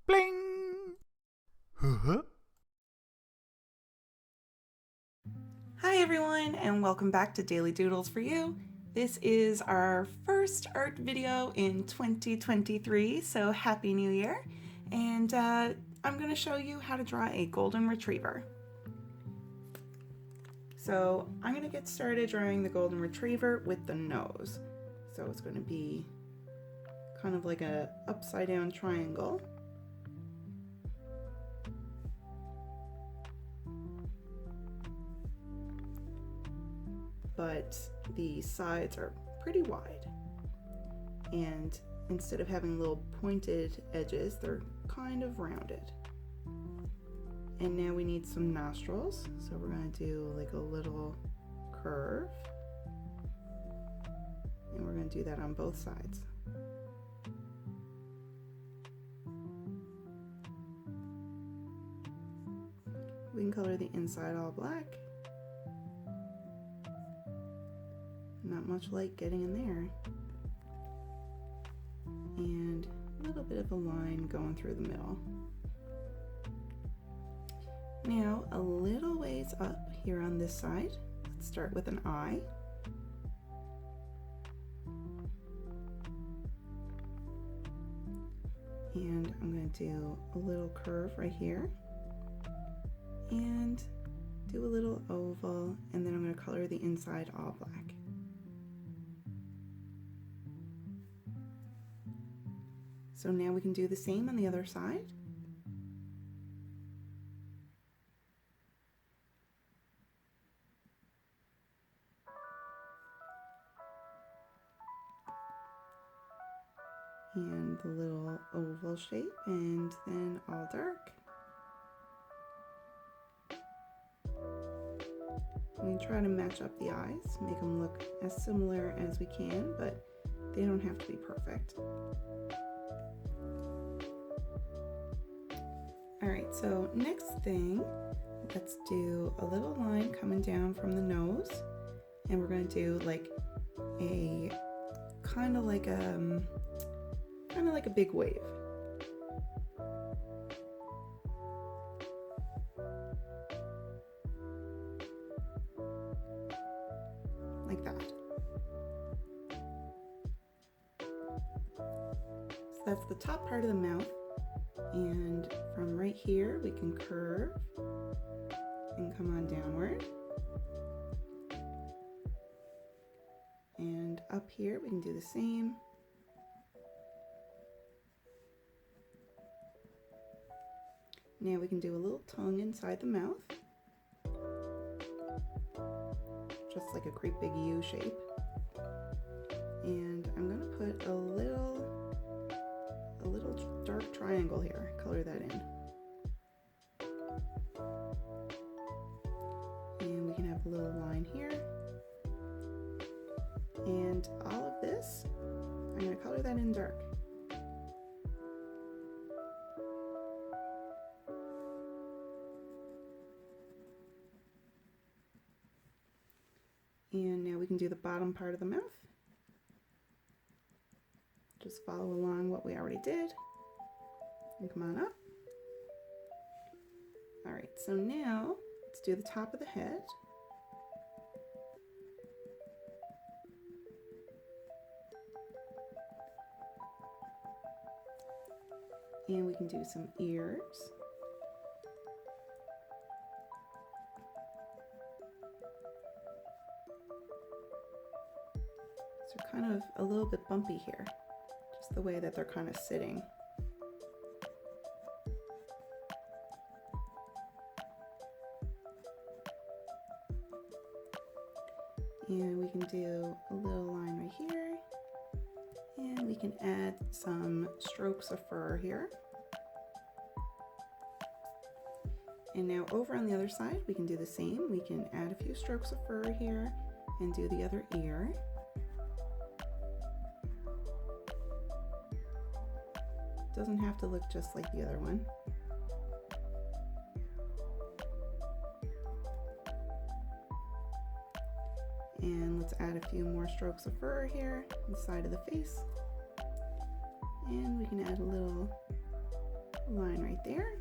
Bling! Huh? Hi everyone, and welcome back to Daily Doodles for You. This is our first art video in 2023, so Happy New Year. And I'm going to show you how to draw a golden retriever. So I'm going to get started drawing the golden retriever with the nose. So it's going to be kind of like a upside down triangle. But the sides are pretty wide, and instead of having little pointed edges, they're kind of rounded. And now we need some nostrils, so we're going to do like a little curve, and we're going to do that on both sides. We can color the inside all black. Not much light getting in there. And a little bit of a line going through the middle. Now, a little ways up here on this side, let's start with an eye. And I'm going to do a little curve right here. And do a little oval, and then I'm going to color the inside all black. So now we can do the same on the other side. And the little oval shape, and then all dark. We can try to match up the eyes, make them look as similar as we can, but they don't have to be perfect. Alright, so next thing, let's do a little line coming down from the nose, and we're going to do like a kind of like a big wave. Like that. So that's the top part of the mouth. And from right here, we can curve and come on downward. And up here, we can do the same. Now we can do a little tongue inside the mouth. Just like a great big U shape. And I'm going to put a little dark triangle here, color that in. And we can have a little line here. And all of this, I'm going to color that in dark. And now we can do the bottom part of the mouth. Just follow along what we already did. And come on up. Alright, so now let's do the top of the head. And we can do some ears. So kind of a little bit bumpy here, just the way that they're kind of sitting. And we can do a little line right here, and we can add some strokes of fur here. And now over on the other side, we can do the same. We can add a few strokes of fur here and do the other ear. Doesn't have to look just like the other one. And let's add a few more strokes of fur here on the side of the face. And we can add a little line right there.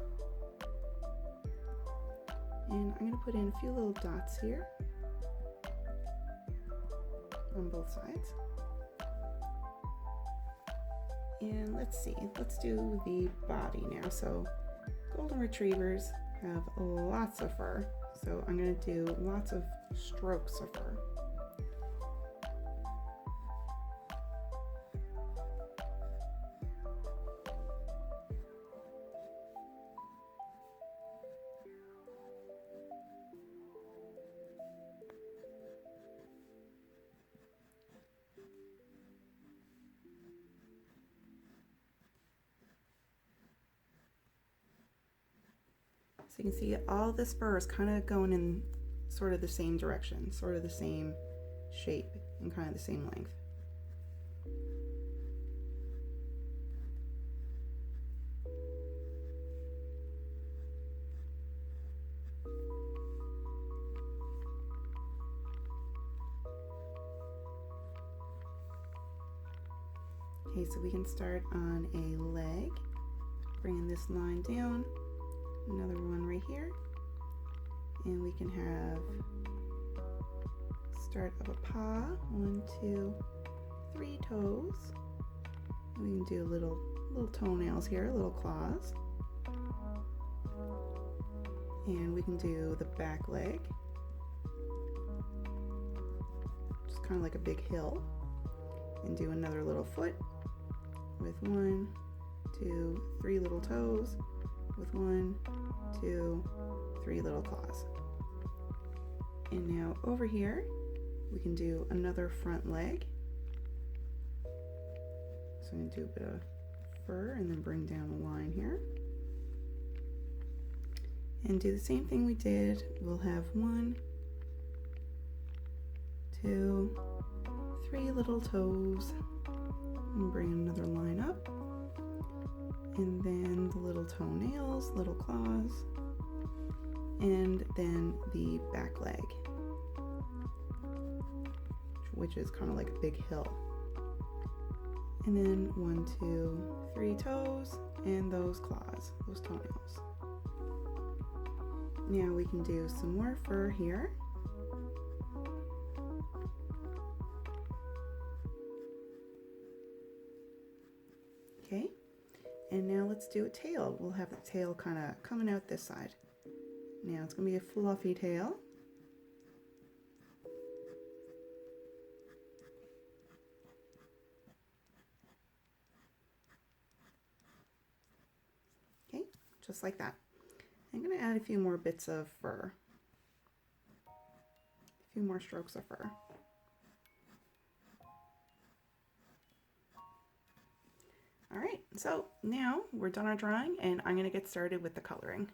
And I'm going to put in a few little dots here on both sides. And let's see, let's do the body now. So golden retrievers have lots of fur, so I'm going to do lots of strokes of fur. So you can see all this fur is kind of going in sort of the same direction, sort of the same shape and kind of the same length. Okay, so we can start on a leg, bringing this line down. Another one right here, and we can have start of a paw, 1, 2, 3 toes. We can do little toenails here, little claws, and we can do the back leg, just kind of like a big hill, and do another little foot with 1, 2, 3 little toes, with 1, 2, 3 little claws. And now over here we can do another front leg. So I'm going to do a bit of fur and then bring down a line here. And do the same thing we did. We'll have 1, 2, 3 little toes, and bring another line up. And then the little toenails, little claws, and then the back leg, which is kind of like a big hill. And then 1, 2, 3 toes, and those claws, those toenails. Now we can do some more fur here. Okay. And now let's do a tail. We'll have the tail kind of coming out this side. Now it's going to be a fluffy tail. Okay, just like that. I'm going to add a few more bits of fur. A few more strokes of fur. All right, so now we're done our drawing and I'm going to get started with the coloring.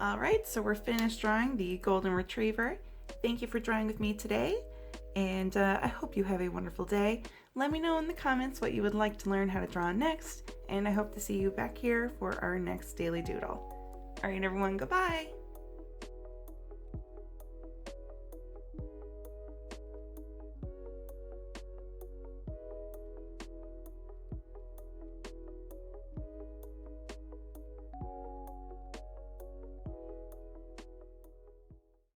All right, so we're finished drawing the golden retriever. Thank you for drawing with me today, and I hope you have a wonderful day. Let me know in the comments what you would like to learn how to draw next, and I hope to see you back here for our next Daily Doodle. All right, everyone, goodbye.